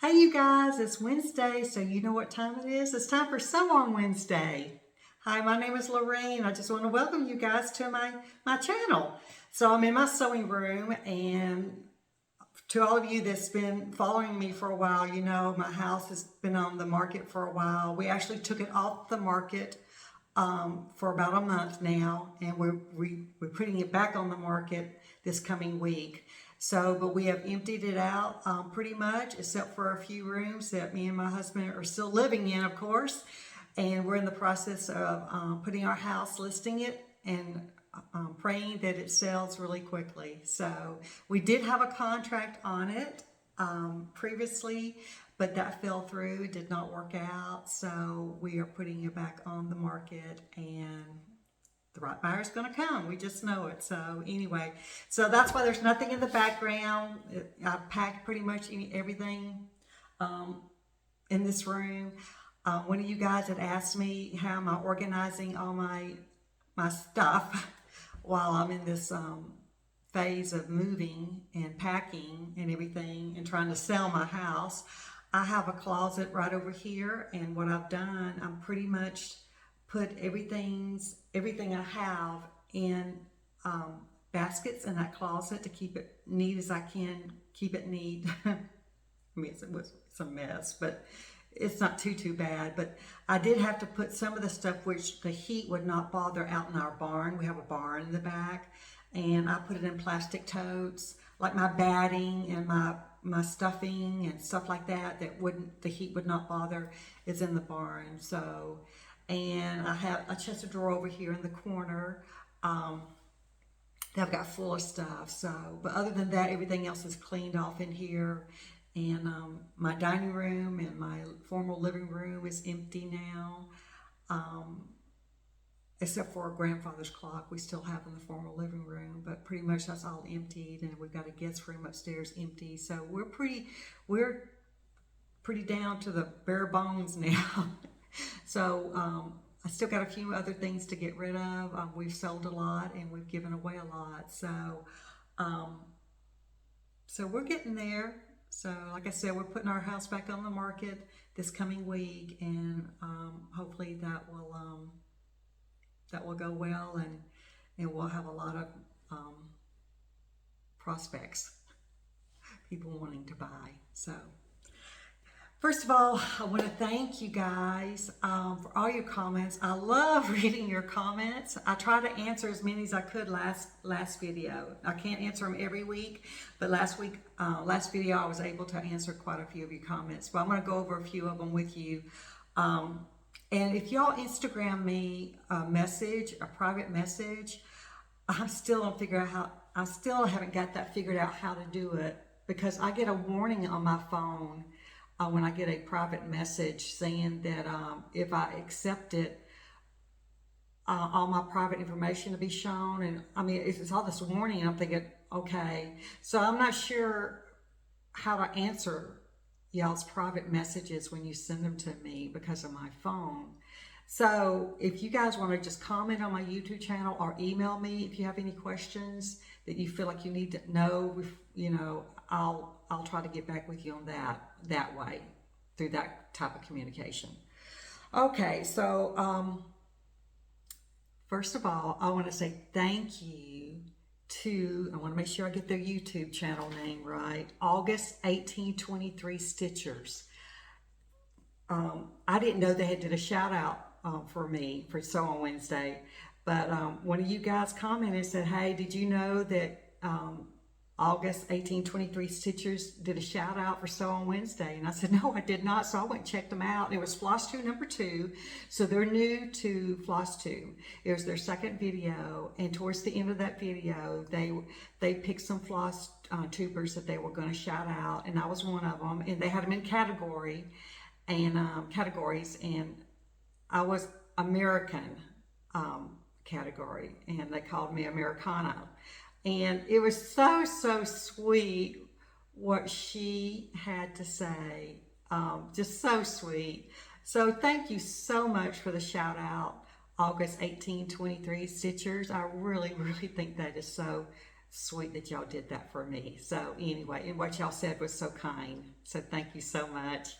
Hey you guys, it's Wednesday, so you know what time it is. It's time for Sewonwednesday. Hi, my name is Lori, and I just want to welcome you guys to my channel. So I'm in my sewing room, and to all of you that's been following me for a while, you know my house has been on the market for a while. We actually took it off the market for about a month now, and we're putting it back on the market this coming week. So, but we have emptied it out pretty much, except for a few rooms that me and my husband are still living in, of course. And we're in the process of putting our house, listing it, and praying that it sells really quickly. So we did have a contract on it previously, but that fell through. It did not work out. So we are putting it back on the market, and the right buyer's going to come. We just know it. So anyway, so that's why there's nothing in the background. I've packed pretty much everything in this room. One of you guys had asked me how am I organizing all my stuff while I'm in this phase of moving and packing and everything and trying to sell my house. I have a closet right over here, and what I've done, I'm pretty much put everything I have in baskets in that closet to keep it neat as I can keep it neat. I mean, it's a mess, but it's not too bad. But I did have to put some of the stuff which the heat would not bother out in our barn. We have a barn in the back, and I put it in plastic totes, like my batting and my stuffing and stuff like that the heat would not bother is in the barn. So, and I have a chest of drawer over here in the corner that I've got full of stuff. So, but other than that, everything else is cleaned off in here. And my dining room and my formal living room is empty now, except for a grandfather's clock we still have in the formal living room. But pretty much that's all emptied, and we've got a guest room upstairs empty. So we're pretty down to the bare bones now. So I still got a few other things to get rid of. We've sold a lot and we've given away a lot. So, so we're getting there. So like I said, we're putting our house back on the market this coming week, and hopefully that will go well, and we'll have a lot of prospects, people wanting to buy. So first of all, I want to thank you guys for all your comments. I love reading your comments. I try to answer as many as I could last video. I can't answer them every week, but last video I was able to answer quite a few of your comments. But I'm going to go over a few of them with you. And if y'all Instagram me a private message, I still haven't got that figured out how to do it, because I get a warning on my phone when I get a private message saying that if I accept it, all my private information to be shown. And I mean, it's all this warning, and I'm thinking, okay. So I'm not sure how to answer y'all's private messages when you send them to me because of my phone. So if you guys want to just comment on my YouTube channel or email me if you have any questions that you feel like you need to know, you know, I'll try to get back with you on that way, through that type of communication. Okay, so first of all, I want to say thank you to, I want to make sure I get their YouTube channel name right, August 1823 Stitchers. I didn't know they had did a shout out for me for Sewonwednesday, but one of you guys commented and said, hey, did you know that August 1823 Stitchers did a shout out for Sewonwednesday? And I said, no, I did not. So I went and checked them out. It was Flosstube #2. So they're new to Flosstube. It was their second video. And towards the end of that video, they picked some floss tubers that they were going to shout out. And I was one of them. And they had them in categories. And I was American category. And they called me Americano. And it was so sweet what she had to say, just so sweet. So thank you so much for the shout out, August 1823 Stitchers. I really think that is so sweet that y'all did that for me. So anyway, and what y'all said was so kind. So thank you so much.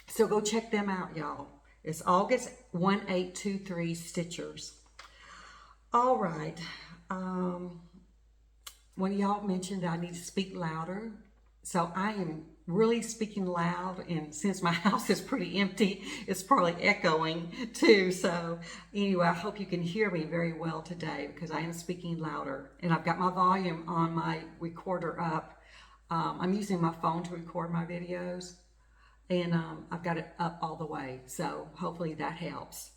So go check them out, y'all. It's August 1823 Stitchers. All right. One of y'all mentioned that I need to speak louder. So I am really speaking loud, and since my house is pretty empty, it's probably echoing too. So anyway, I hope you can hear me very well today because I am speaking louder, and I've got my volume on my recorder up. I'm using my phone to record my videos, and I've got it up all the way. So hopefully that helps.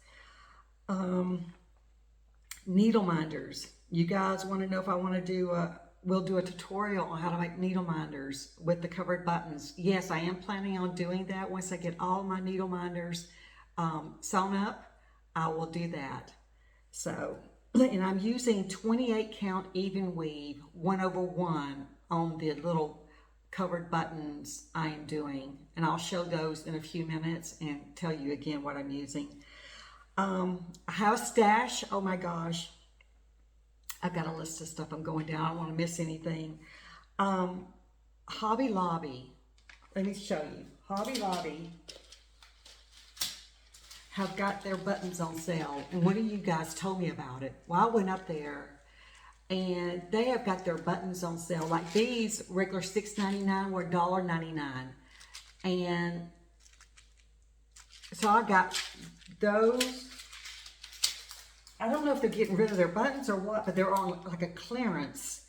Needle minders. You guys want to know if I want to do we'll do a tutorial on how to make needle minders with the covered buttons. Yes, I am planning on doing that. Once I get all my needle minders sewn up, I will do that. So, and I'm using 28 count even weave 1/1 on the little covered buttons I am doing. And I'll show those in a few minutes and tell you again what I'm using. I have a stash. Oh my gosh. I've got a list of stuff I'm going down. I don't want to miss anything. Hobby Lobby. Let me show you. Hobby Lobby have got their buttons on sale. And one of you guys told me about it. Well, I went up there and they have got their buttons on sale. Like these regular $6.99 were $1.99. And so I got those. I don't know if they're getting rid of their buttons or what, but they're on like a clearance.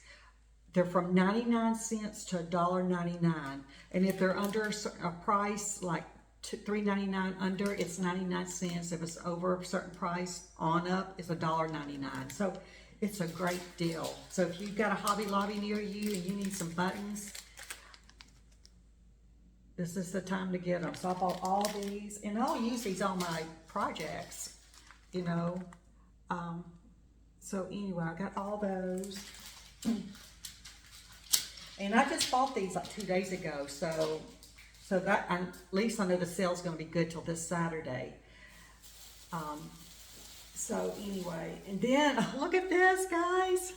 They're from 99 cents to $1.99. And if they're under a price like $3.99 under, it's 99 cents. If it's over a certain price on up, it's $1.99. So it's a great deal. So if you've got a Hobby Lobby near you and you need some buttons, this is the time to get them. So I bought all these, and I'll use these on my projects, you know. So anyway, I got all those. And I just bought these like 2 days ago. So that, at least I know the sale's going to be good till this Saturday. So anyway, and then look at this, guys.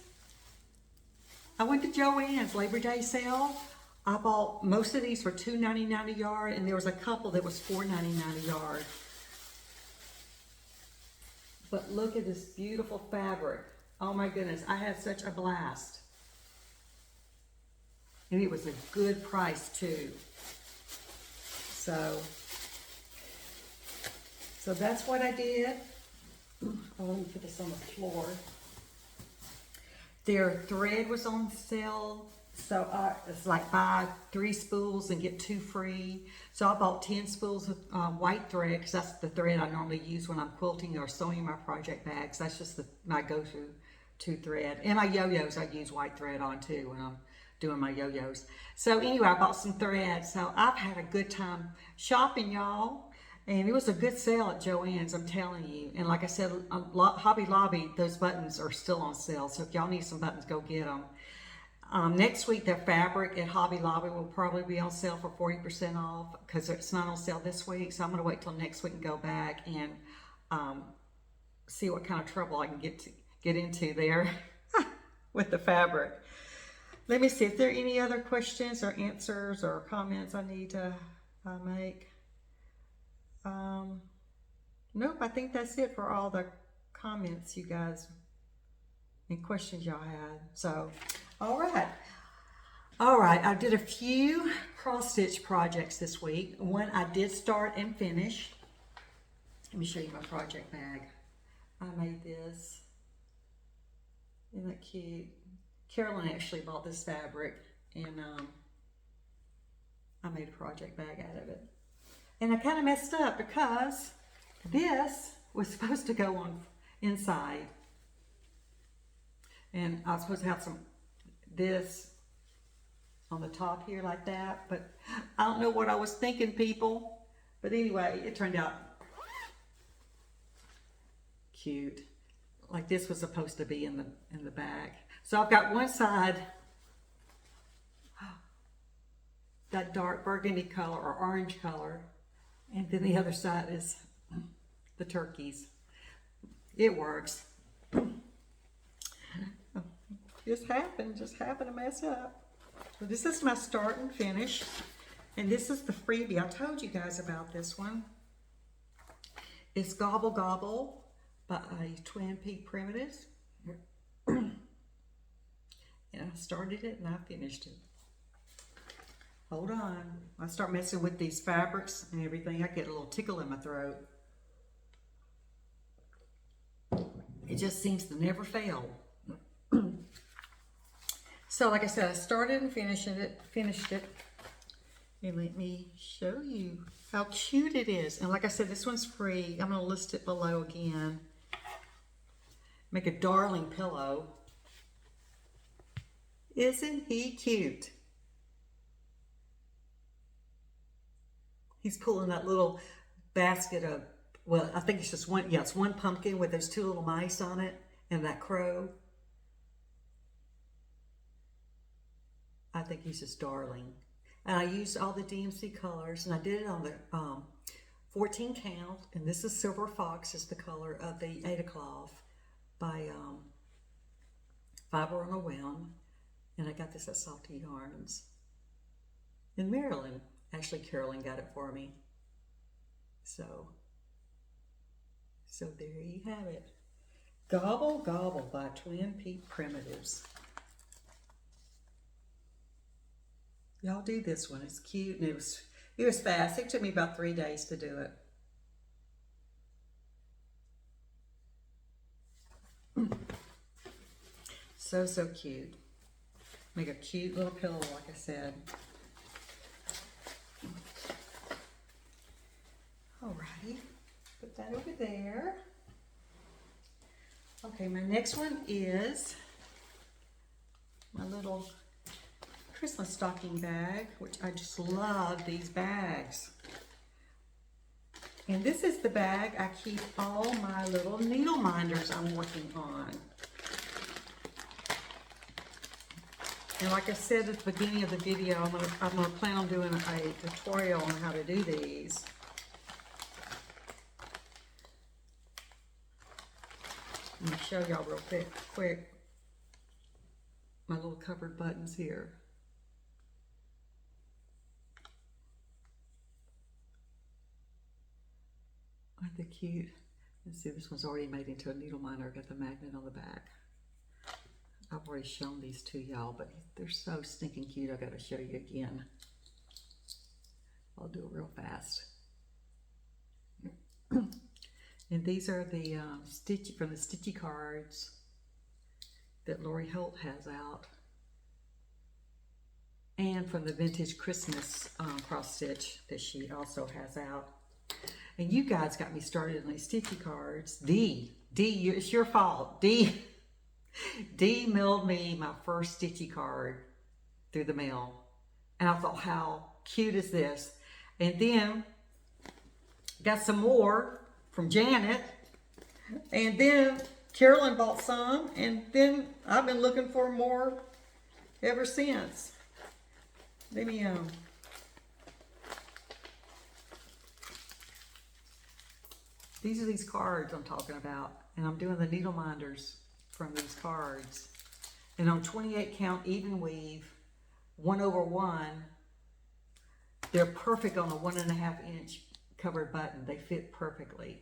I went to Joann's Labor Day sale. I bought most of these for $2.99 a yard, and there was a couple that was $4.99 a yard. But look at this beautiful fabric. Oh my goodness, I had such a blast. And it was a good price too. So that's what I did. Oh, let me put this on the floor. Their thread was on sale. So it's like buy 3 spools and get 2 free. So I bought 10 spools of white thread because that's the thread I normally use when I'm quilting or sewing my project bags. That's just my go-to thread. And my yo-yos I use white thread on too when I'm doing my yo-yos. So anyway, I bought some thread. So I've had a good time shopping, y'all. And it was a good sale at Joann's, I'm telling you. And like I said, Hobby Lobby, those buttons are still on sale. So if y'all need some buttons, go get them. Next week, their fabric at Hobby Lobby will probably be on sale for 40% off because it's not on sale this week. So I'm going to wait till next week and go back and see what kind of trouble I can get into there with the fabric. Let me see if there are any other questions or answers or comments I need to make. Nope, I think that's it for all the comments you guys and questions y'all had. So, all right, I did a few cross stitch projects this week. One I did start and finish. Let me show you my project bag. I made this. Isn't that cute? Carolyn actually bought this fabric, and I made a project bag out of it. And I kind of messed up because this was supposed to go on inside. And I was supposed to have this on the top here like that, but I don't know what I was thinking, people. But anyway, it turned out cute. Like this was supposed to be in the back. So I've got one side, that dark burgundy color or orange color, and then the other side is the turkeys. It works. just happened to mess up. So this is my start and finish. And this is the Freebie. I told you guys about this one. It's Goble Goble by Twin Peak Primitives. And I started it and I finished it. Hold on. I start messing with these fabrics and everything, I get a little tickle in my throat. It just seems to never fail. So like I said, I started and finished it. And let me show you how cute it is. And like I said, this one's free. I'm going to list it below again. Make a darling pillow. Isn't he cute? He's pulling that little basket of, well, I think it's just one, yeah, it's one pumpkin with those two little mice on it and that crow. I think he's just darling. And I used all the DMC colors, and I did it on the 14 count, and this is Silver Fox is the color of the Ada Cloth by Fiber on a Whim, and I got this at Salty Yarns in Maryland. Actually, Carolyn got it for me. So there you have it. Goble Goble by Twin Peak Primitives. Y'all do this one. It's cute and it was fast. It took me about 3 days to do it. So cute. Make a cute little pillow, like I said. Alrighty, put that over there. Okay, my next one is my little Christmas stocking bag, which I just love these bags. And this is the bag I keep all my little needle minders I'm working on. And like I said at the beginning of the video, I'm gonna plan on doing a tutorial on how to do these. Let me show y'all real quick my little covered buttons here. Aren't they cute? Let's see, this one's already made into a needle minder. Got the magnet on the back. I've already shown these to y'all, but they're so stinking cute. I gotta show you again. I'll do it real fast. And these are the from the Stitchy cards that Lori Holt has out, and from the Vintage Christmas cross stitch that she also has out. And you guys got me started on these Stitchy cards. It's your fault. D mailed me my first Stitchy card through the mail, and I thought, how cute is this? And then got some more from Janet, and then Carolyn bought some, and then I've been looking for more ever since. Let me these are these cards I'm talking about, and I'm doing the needle minders from these cards. And on 28 count even weave, 1/1, they're perfect on a 1.5 inch covered button. They fit perfectly.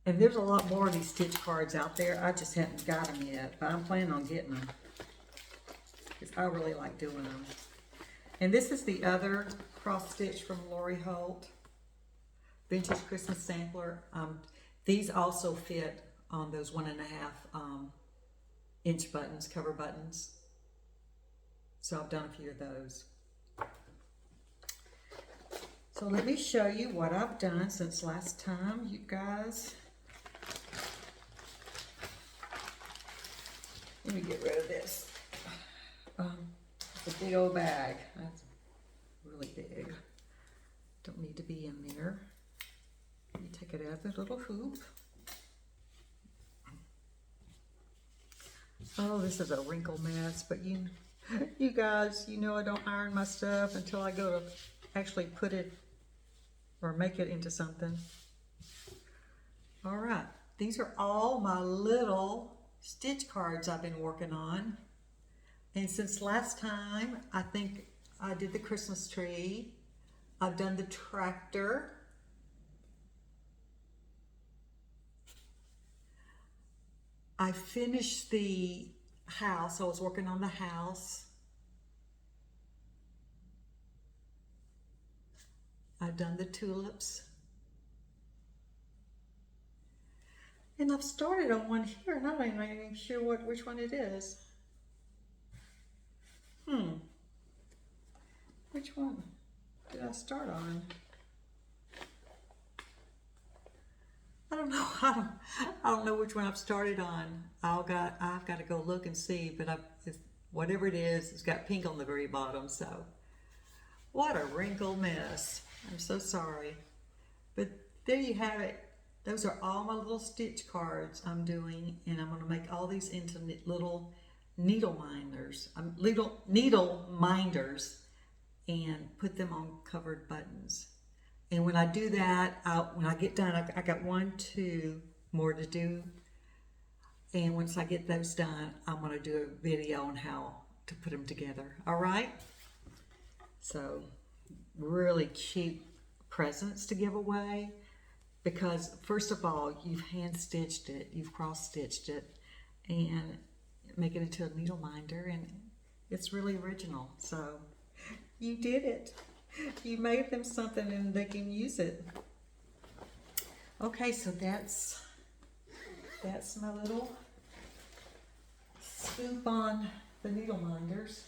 And there's a lot more of these stitch cards out there. I just haven't got them yet, but I'm planning on getting them because I really like doing them. And this is the other cross stitch from Lori Holt, Vintage Christmas Sampler. These also fit on those 1.5 inch buttons, cover buttons. So I've done a few of those. So let me show you what I've done since last time, you guys. Let me get rid of this. It's a big old bag. That's really big. Don't need to be in there. Let me take it out of the little hoop. Oh, this is a wrinkle mess, but you guys, you know I don't iron my stuff until I go to actually put it or make it into something. All right, these are all my little stitch cards I've been working on. And since last time, I think I did the Christmas tree. I've done the tractor. I finished the house. I was working on the house. I've done the tulips. And I've started on one here, and I'm not even sure which one it is. Which one did I start on? I don't know. I don't know which one I've started on. I've got to go look and see. But whatever it is, it's got pink on the very bottom. So what a wrinkled mess. I'm so sorry. But there you have it. Those are all my little stitch cards I'm doing, and I'm going to make all these into little needle minders, and put them on covered buttons. And when I do that, when I get done, I got 1, 2 more to do. And once I get those done, I'm going to do a video on how to put them together. All right? So really cute presents to give away. Because first of all, you've hand stitched it, you've cross stitched it, and make it into a needle minder, and it's really original. So you did it. You made them something and they can use it. Okay, so that's my little scoop on the needle minders.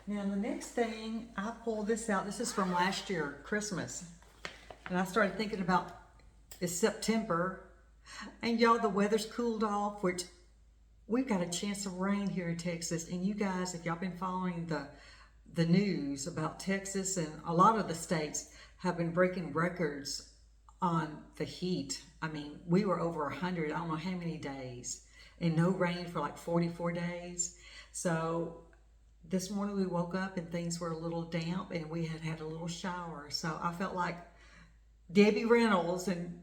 Now the next thing, I pulled this out. This is from last year, Christmas. And I started thinking about, it's September, and y'all, the weather's cooled off, which we've got a chance of rain here in Texas. And you guys, if y'all been following the news about Texas, and a lot of the states have been breaking records on the heat. I mean, we were over 100, I don't know how many days, and no rain for like 44 days. So this morning we woke up and things were a little damp, and we had a little shower. So I felt like Debbie Reynolds and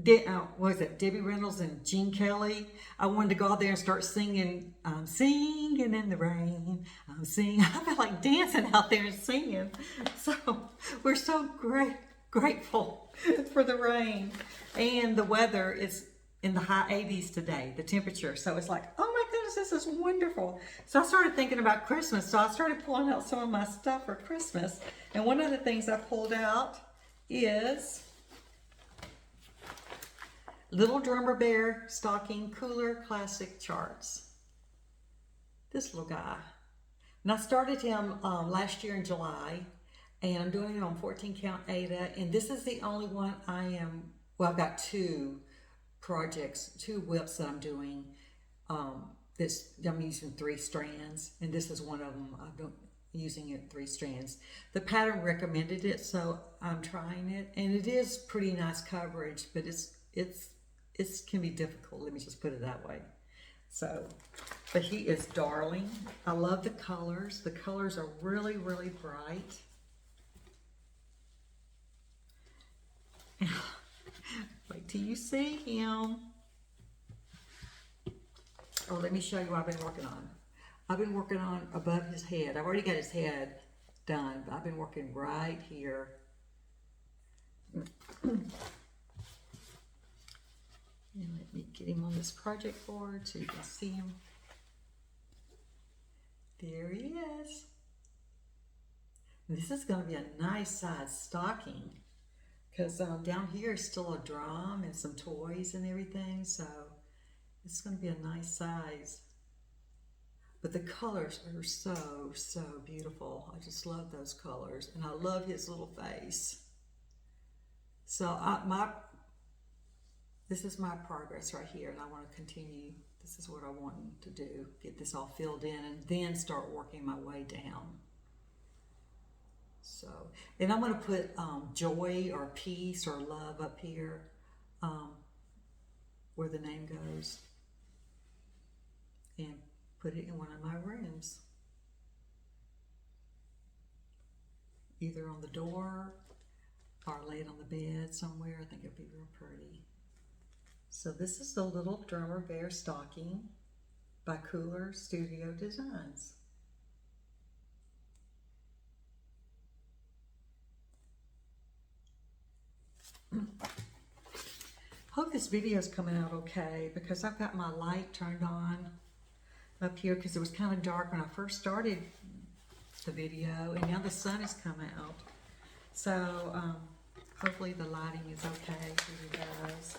Debbie Reynolds and Gene Kelly. I wanted to go out there and start singing, I'm singing in the rain, I'm singing. I felt like dancing out there and singing. So we're so grateful for the rain. And the weather is in the high 80s today, the temperature. So it's like, oh my goodness, this is wonderful. So I started thinking about Christmas. So I started pulling out some of my stuff for Christmas. And one of the things I pulled out is Little Drummer Bear Stocking Cooler Classic Charts. This little guy. And I started him last year in July, and I'm doing it on 14 count Aida, and this is the only one I've got 2 projects, 2 whips that I'm doing. I'm using 3 strands, and this is one of them. I'm using it 3 strands. The pattern recommended it, so I'm trying it, and it is pretty nice coverage, but it can be difficult. Let me just put it that way. So, but he is darling. I love the colors. The colors are really, really bright. Wait till you see him. Oh, let me show you what I've been working on. I've been working on above his head. I've already got his head done, but I've been working right here. And let me get him on this project board so you can see him. There he is. This is going to be a nice size stocking, because down here is still a drum and some toys and everything, so it's going to be a nice size. But the colors are so, so beautiful. I just love those colors, and I love his little face. So this is my progress right here, and I want to continue. This is what I want to do, get this all filled in, and then start working my way down. So, and I'm going to put joy or peace or love up here where the name goes, and put it in one of my rooms, either on the door or lay it on the bed somewhere. I think it'll be real pretty. So this is the Little Drummer Bear stocking by Cooler Studio Designs. Hope this video is coming out okay because I've got my light turned on up here because it was kind of dark when I first started the video, and now the sun has come out. So hopefully the lighting is okay for you guys.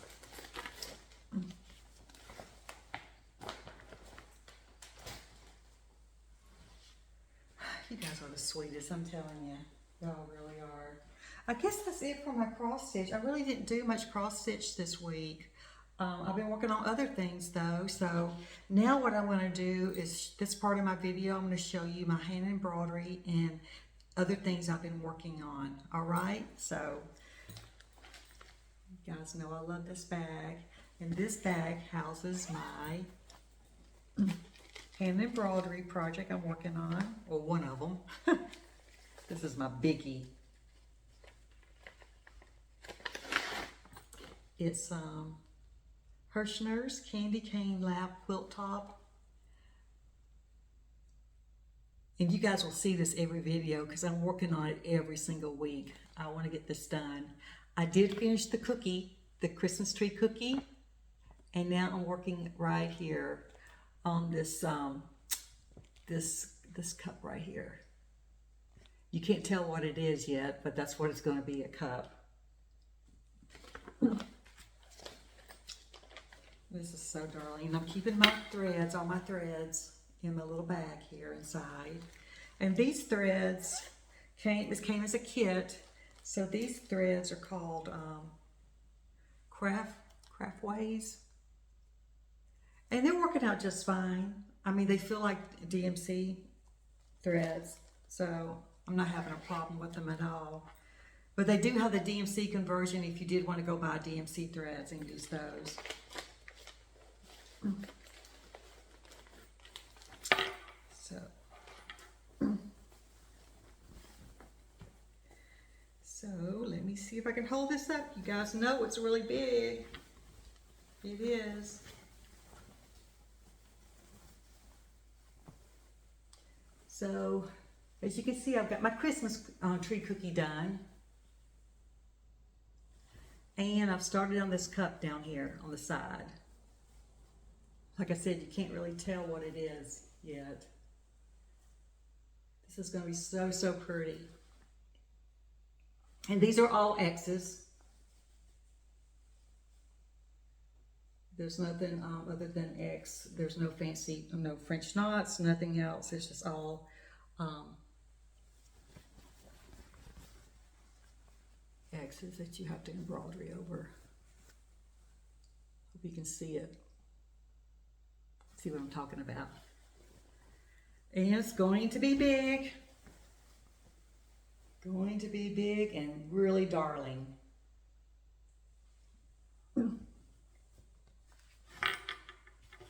You guys are the sweetest, I'm telling you. Y'all really are. I guess that's it for my cross stitch. I really didn't do much cross stitch this week. I've been working on other things though. So now what I want to do is this part of my video, I'm going to show you my hand embroidery and other things I've been working on. All right. So you guys know I love this bag, and this bag houses my hand embroidery project I'm working on, or one of them. This is my biggie. It's Hirschner's Candy Cane Lap Quilt Top. And you guys will see this every video because I'm working on it every single week. I want to get this done. I did finish the cookie, the Christmas tree cookie, and now I'm working right here on this this cup right here. You can't tell what it is yet, but that's what it's going to be, a cup. This is so darling. I'm keeping my threads, all my threads, in my little bag here inside. And these threads came as a kit. So these threads are called Craftways. And they're working out just fine. I mean, they feel like DMC threads. So I'm not having a problem with them at all. But they do have the DMC conversion if you did want to go buy DMC threads and use those. So let me see if I can hold this up. You guys know it's really big. It is. So as you can see, I've got my Christmas tree cookie done. And I've started on this cup down here on the side. Like I said, you can't really tell what it is yet. This is going to be so, so pretty. And these are all X's. There's nothing other than X. There's no fancy, no French knots, nothing else. It's just all X's that you have to embroidery over. Hope you can see it. See what I'm talking about. And it's going to be big. Going to be big and really darling.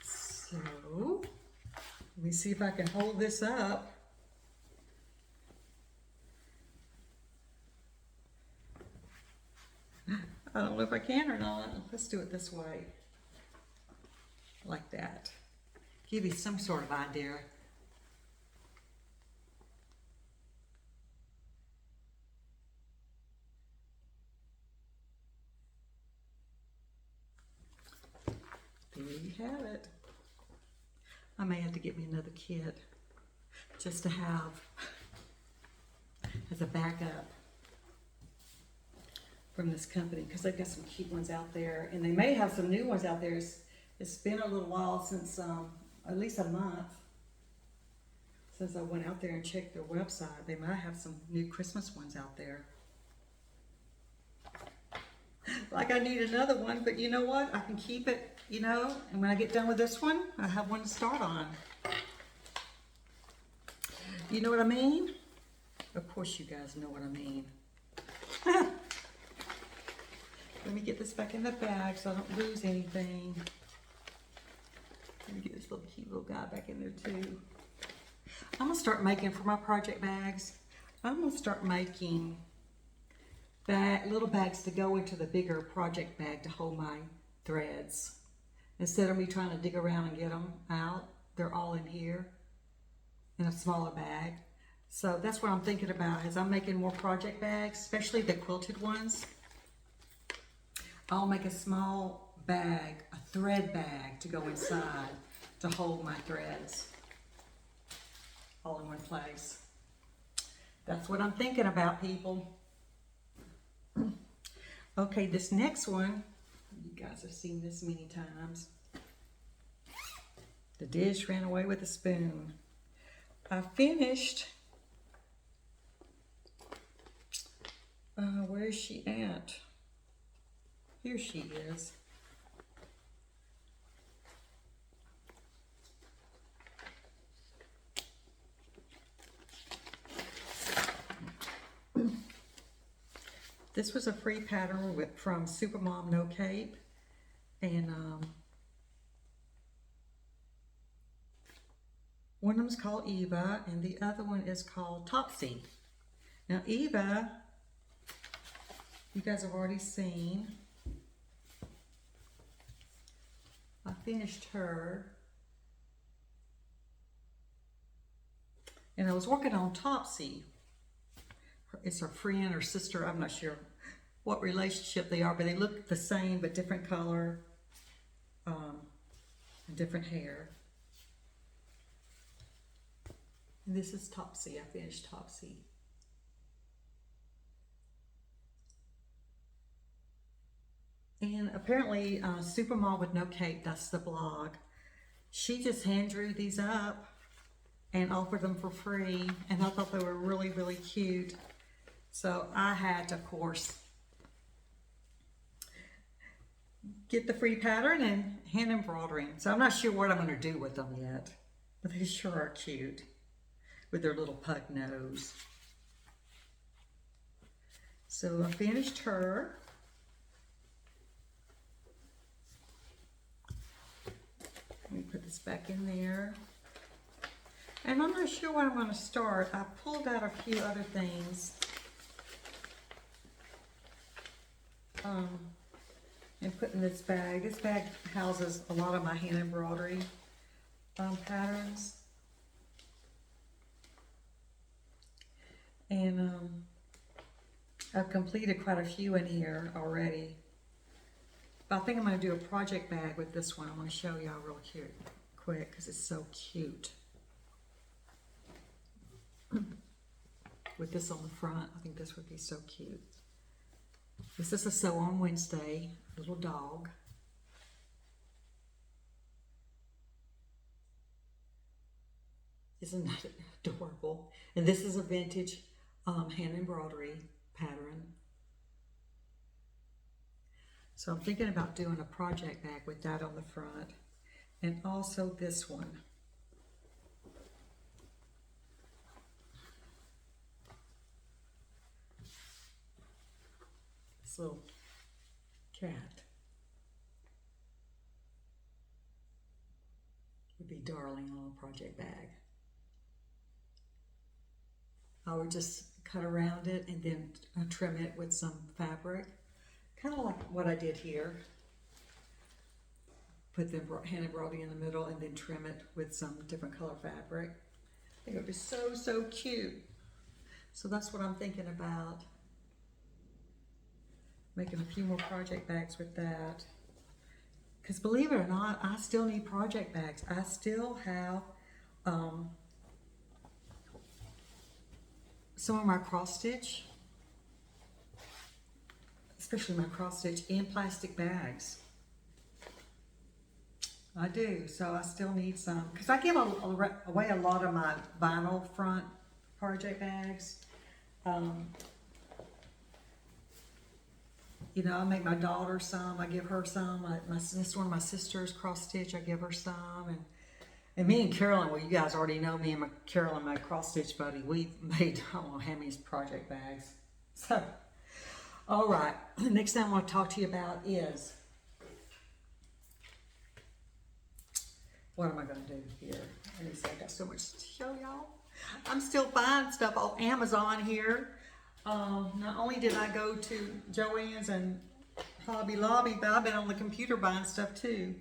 So, let me see if I can hold this up. I don't know if I can or not. Let's do it this way. Like that. Give you some sort of idea. There you have it. I may have to get me another kit just to have as a backup from this company, because they've got some cute ones out there, and they may have some new ones out there. It's been a little while since, at least a month, since I went out there and checked their website. They might have some new Christmas ones out there. Like I need another one, but you know what? I can keep it, you know, and when I get done with this one, I have one to start on. You know what I mean? Of course you guys know what I mean. Let me get this back in the bag so I don't lose anything. Let me get this little cute little guy back in there too. I'm gonna start making for my project bags. I'm gonna start making little bags to go into the bigger project bag to hold my threads. Instead of me trying to dig around and get them out, they're all in here in a smaller bag. So that's what I'm thinking about as I'm making more project bags, especially the quilted ones. I'll make a small bag, a thread bag to go inside to hold my threads all in one place. That's what I'm thinking about, people. Okay, this next one, you guys have seen this many times. The dish ran away with the spoon. I finished, where is she at? Here she is. This was a free pattern from Supermom No Cape, and one of them is called Eva, and the other one is called Topsy. Now Eva, you guys have already seen. I finished her, and I was working on Topsy. It's her friend or sister, I'm not sure what relationship they are, but they look the same but different color, and different hair. And this is Topsy. I finished Topsy. And apparently Supermom with No Cape, that's the blog, she just hand drew these up and offered them for free, and I thought they were really, really cute. So I had to, of course, get the free pattern and hand embroidering. So I'm not sure what I'm going to do with them yet, but they sure are cute with their little pug nose. So I finished her. Let me put this back in there. And I'm not sure where I'm going to start. I pulled out a few other things. And put in this bag. This bag houses a lot of my hand embroidery patterns. And I've completed quite a few in here already. But I think I'm going to do a project bag with this one. I'm going to show y'all real quick because it's so cute. With this on the front, I think this would be so cute. This is a Sewonwednesday little dog. Isn't that adorable? And this is a vintage hand embroidery pattern. So I'm thinking about doing a project bag with that on the front. And also this one. This little cat would be darling on a project bag. I would just cut around it and then trim it with some fabric, kind of like what I did here. Put the hand embroidery in the middle and then trim it with some different color fabric. I think it would be so, so cute. So that's what I'm thinking about. Making a few more project bags with that. Because believe it or not, I still need project bags. I still have some of my cross stitch, especially my cross stitch in plastic bags. I do, so I still need some. Because I give away a lot of my vinyl front project bags. You know, I make my daughter some, I give her some. This is one of my sister's cross stitch, I give her some. And me and Carolyn, well, you guys already know me and Carolyn, my cross stitch buddy, we made, I don't know how many project bags. So, all right, the next thing I want to talk to you about is, what am I going to do here? Let me see, I got so much to show y'all. I'm still buying stuff off Amazon here. Not only did I go to Joann's and Hobby Lobby, but I've been on the computer buying stuff too.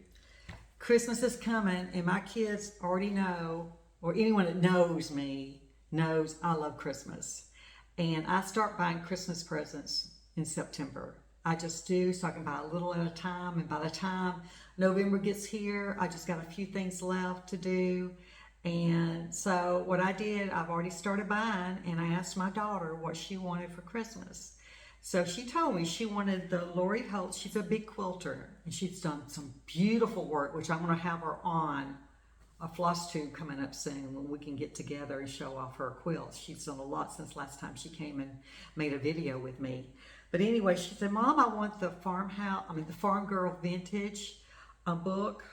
Christmas is coming, and my kids already know, or anyone that knows me knows I love Christmas. And I start buying Christmas presents in September. I just do, so I can buy a little at a time, and by the time November gets here, I just got a few things left to do. And so what I did, I've already started buying, and I asked my daughter what she wanted for Christmas. So she told me she wanted the Lori Holt. She's a big quilter, and she's done some beautiful work, which I'm going to have her on a Flosstube coming up soon when we can get together and show off her quilts. She's done a lot since last time she came and made a video with me. But anyway, she said, Mom, I want the Farm Girl Vintage book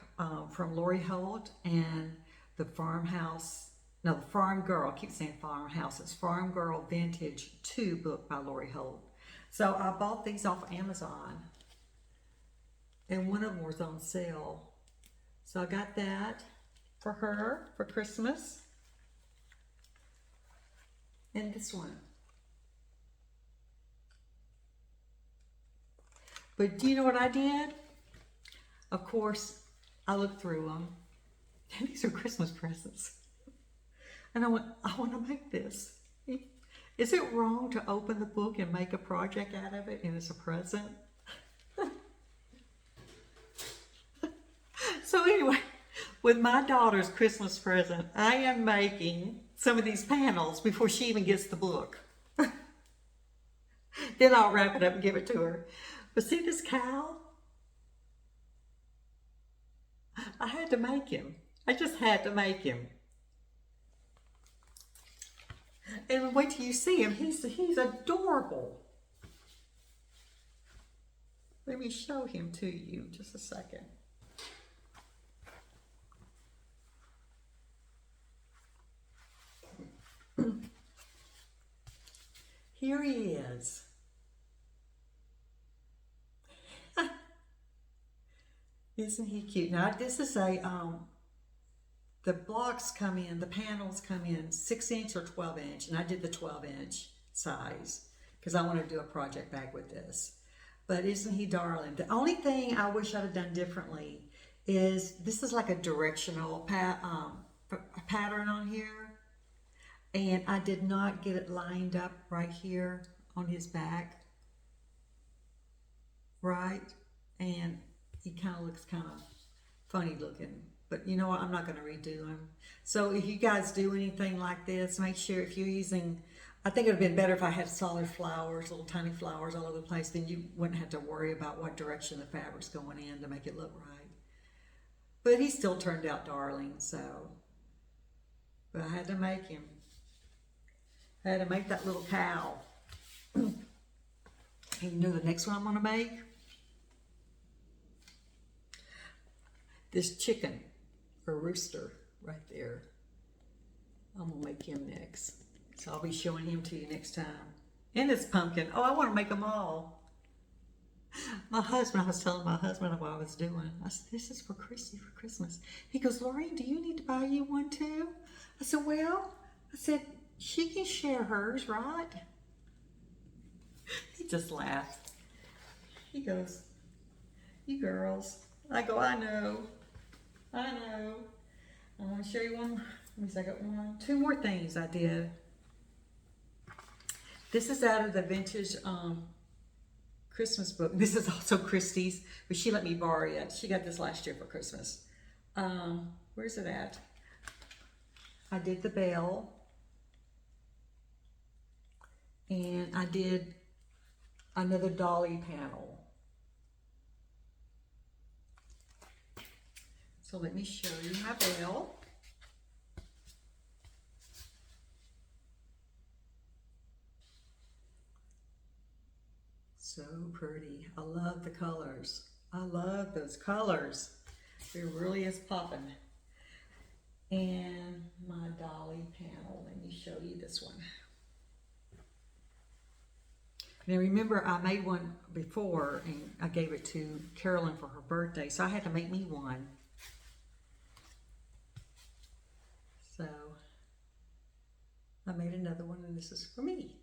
from Lori Holt, and the Farm Girl, I keep saying Farmhouse, it's Farm Girl Vintage 2 book by Lori Holt. So I bought these off Amazon, and one of them was on sale. So I got that for her for Christmas. And this one. But do you know what I did? Of course, I looked through them. And these are Christmas presents. And I want to make this. Is it wrong to open the book and make a project out of it and it's a present? So anyway, with my daughter's Christmas present, I am making some of these panels before she even gets the book. Then I'll wrap it up and give it to her. But see this cow? I had to make him. I just had to make him. And wait till you see him. He's adorable. Let me show him to you just a second. Here he is. Isn't he cute? Now this is the blocks come in, the panels come in 6-inch or 12-inch, and I did the 12-inch size because I want to do a project bag with this. But isn't he darling? The only thing I wish I'd have done differently is this is like a directional pattern on here, and I did not get it lined up right here on his back, right? And he kind of looks kind of funny looking. But you know what, I'm not going to redo them. So if you guys do anything like this, make sure if you're using, I think it would have been better if I had solid flowers, little tiny flowers all over the place, then you wouldn't have to worry about what direction the fabric's going in to make it look right. But he still turned out darling, so. But I had to make him. I had to make that little cow. And you know the next one I'm going to make? This chicken. Or rooster right there. I'm gonna make him next. So I'll be showing him to you next time. And this pumpkin. Oh, I want to make them all. I was telling my husband what I was doing. I said, this is for Christy for Christmas. He goes, Lorraine, do you need to buy you one too? I said, well, she can share hers, right? He just laughed. He goes, you girls. I go, I know. I want to show you one. Let me see, I got 2 more things I did. This is out of the vintage Christmas book. This is also Christy's, but she let me borrow it. She got this last year for Christmas. Where's it at? I did the bell. And I did another dolly panel. So let me show you my bell. So pretty. I love the colors. I love those colors. It really is popping. And my dolly panel. Let me show you this one. Now remember, I made one before and I gave it to Carolyn for her birthday, so I had to make me one. So I made another one, and this is for me.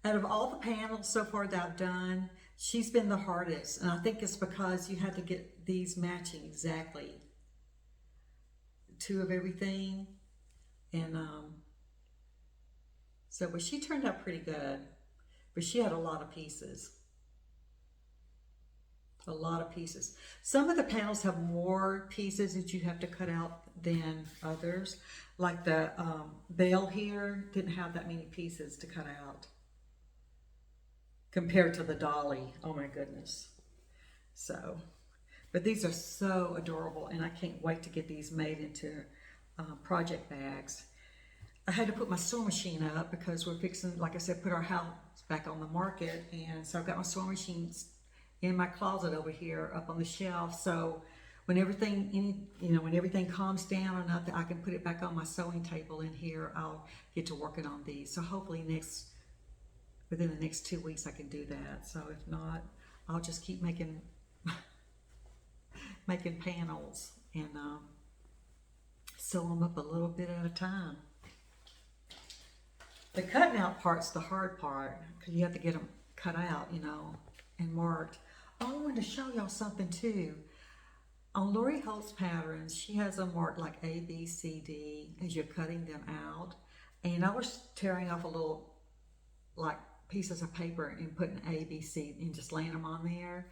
Out of all the panels so far that I've done, she's been the hardest. And I think it's because you had to get these matching exactly. Two of everything. And but she turned out pretty good. But she had a lot of pieces. A lot of pieces. Some of the panels have more pieces that you have to cut out than others. Like the veil here didn't have that many pieces to cut out compared to the dolly. Oh my goodness. So, but these are so adorable, and I can't wait to get these made into project bags. I had to put my sewing machine up because we're fixing, like I said, put our house back on the market, and so I've got my sewing machines in my closet over here up on the shelf. So when everything, when everything calms down enough that I can put it back on my sewing table in here, I'll get to working on these. So hopefully within the next 2 weeks I can do that. So if not, I'll just keep making panels and sew them up a little bit at a time. The cutting out part's the hard part because you have to get them cut out, and marked. Oh, I wanted to show y'all something too. On Lori Holt's patterns, she has them marked like A, B, C, D as you're cutting them out. And I was tearing off a little like pieces of paper and putting A, B, C and just laying them on there.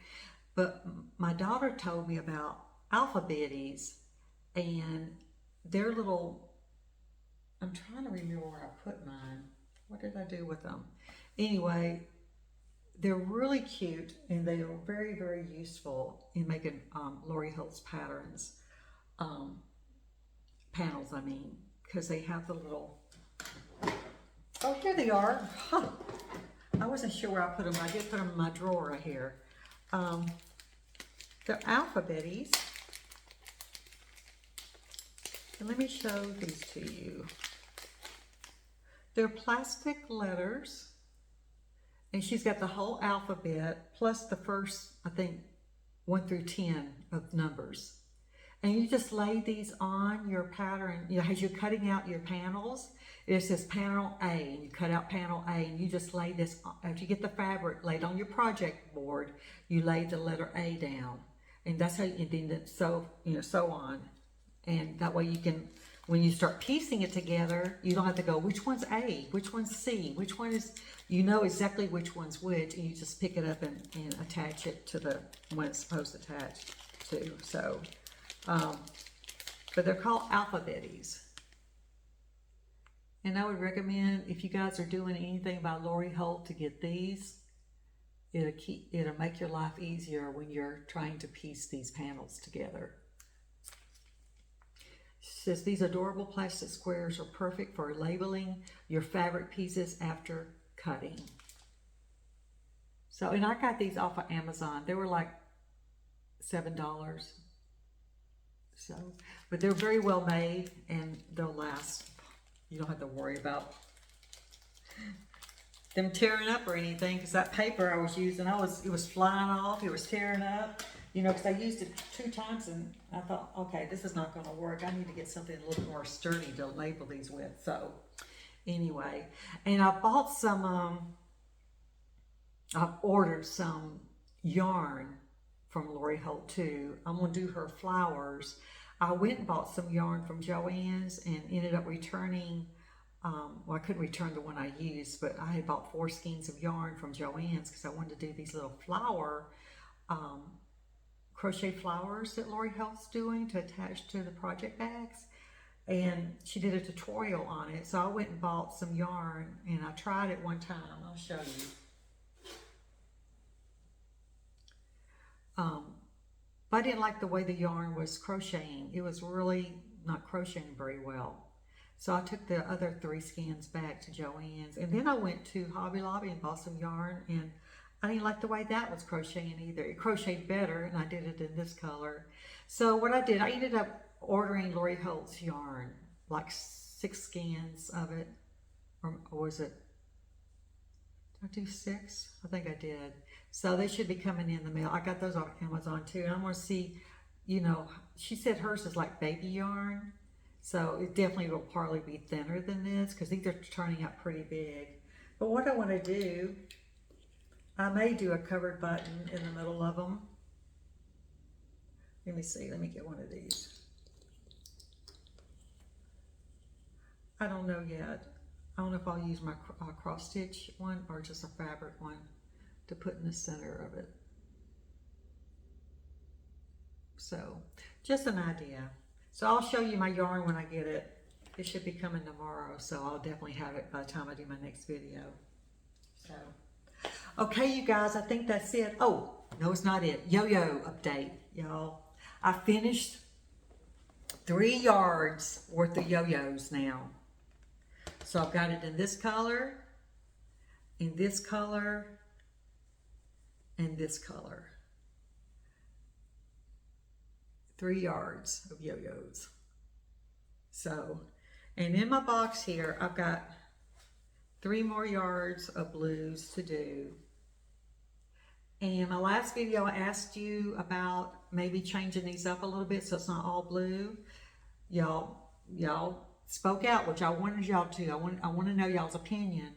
But my daughter told me about alphabetties, and they're little, I'm trying to remember where I put mine. What did I do with them? Anyway, they're really cute, and they are very, very useful in making Lori Holt's patterns, panels, I mean, because they have the little, oh, here they are. Huh. I wasn't sure where I put them. I did put them in my drawer right here. They're alphabetties. And let me show these to you. They're plastic letters. And she's got the whole alphabet plus the first, I think, 1 through 10 of numbers. And you just lay these on your pattern, as you're cutting out your panels. It says panel A, and you cut out panel A, and you just lay this, after you get the fabric laid on your project board, you lay the letter A down. And that's how you then sew on. And that way you can, when you start piecing it together, you don't have to go, which one's A, which one's C, which one is, you know exactly which one's which, and you just pick it up and attach it to the one it's supposed to attach to. So, but they're called alphabetties. And I would recommend, if you guys are doing anything by Lori Holt, to get these. It'll make your life easier when you're trying to piece these panels together. She says these adorable plastic squares are perfect for labeling your fabric pieces after cutting. So, and I got these off of Amazon. They were like $7. So, but they're very well made, and they'll last. You don't have to worry about them tearing up or anything, because that paper I was using, it was flying off, it was tearing up, because I used it 2 times, and I thought, okay, this is not going to work. I need to get something a little more sturdy to label these with. So anyway, and I bought some, I've ordered some yarn from Lori Holt too. I'm going to do her flowers. I went and bought some yarn from Joann's and ended up returning, well, I couldn't return the one I used, but I had bought 4 skeins of yarn from Joann's because I wanted to do these little crochet flowers that Lori Holt's doing to attach to the project bags. And she did a tutorial on it. So I went and bought some yarn, and I tried it one time. I'll show you. But I didn't like the way the yarn was crocheting. It was really not crocheting very well. So I took the other 3 skeins back to Joann's, and then I went to Hobby Lobby and bought some yarn, and I didn't like the way that was crocheting either. It crocheted better, and I did it in this color. So what I did, I ended up ordering Lori Holt's yarn, like 6 skeins of it, or was it, did I do 6? I think I did. So they should be coming in the mail. I got those on Amazon too. And I'm going to see, she said hers is like baby yarn. So it definitely will probably be thinner than this, because these are turning out pretty big. But what I want to do, I may do a covered button in the middle of them. Let me see, let me get one of these. I don't know yet. I don't know if I'll use my cross stitch one or just a fabric one to put in the center of it. So, just an idea. So I'll show you my yarn when I get it. It should be coming tomorrow, so I'll definitely have it by the time I do my next video. So, okay, you guys, I think that's it. Oh, no, it's not it. Yo-yo update, y'all. I finished 3 yards worth of yo-yos now. So I've got it in this color, and this color. 3 yards of yo-yos. So, and in my box here, I've got 3 more yards of blues to do. And my last video, I asked you about maybe changing these up a little bit so it's not all blue. Y'all spoke out, which I wanted y'all to. I want to know y'all's opinion.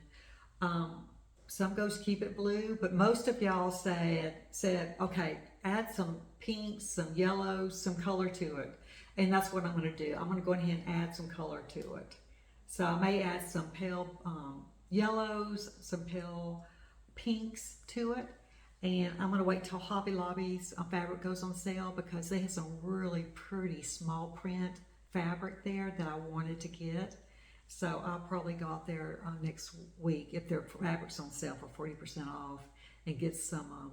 Some goes keep it blue, but most of y'all said, okay, add some pinks, some yellows, some color to it. And that's what I'm going to do. I'm going to go ahead and add some color to it. So I may add some pale yellows, some pale pinks to it. And I'm going to wait till Hobby Lobby's fabric goes on sale because they have some really pretty small print fabric there that I wanted to get. So I'll probably go out there next week if their fabric's on sale for 40% off and get some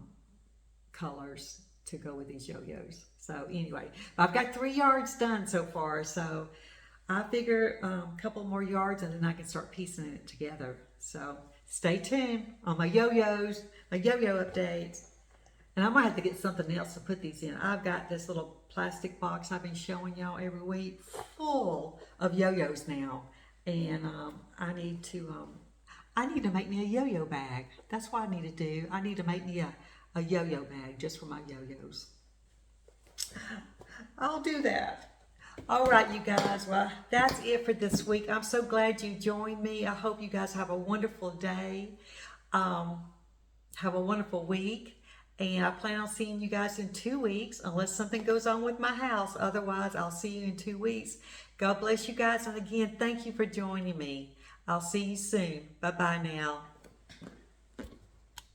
colors to go with these yo-yos. So anyway, I've got 3 yards done so far. So I figure a couple more yards and then I can start piecing it together. So stay tuned on my yo-yos, my yo-yo updates. And I might have to get something else to put these in. I've got this little plastic box I've been showing y'all every week full of yo-yos now. And I need to make me a yo-yo bag. That's what I need to do. I need to make me a yo-yo bag just for my yo-yos. I'll do that. All right, you guys. Well, that's it for this week. I'm so glad you joined me. I hope you guys have a wonderful day. Have a wonderful week. And I plan on seeing you guys in 2 weeks, unless something goes on with my house. Otherwise, I'll see you in 2 weeks. God bless you guys. And again, thank you for joining me. I'll see you soon. Bye-bye now.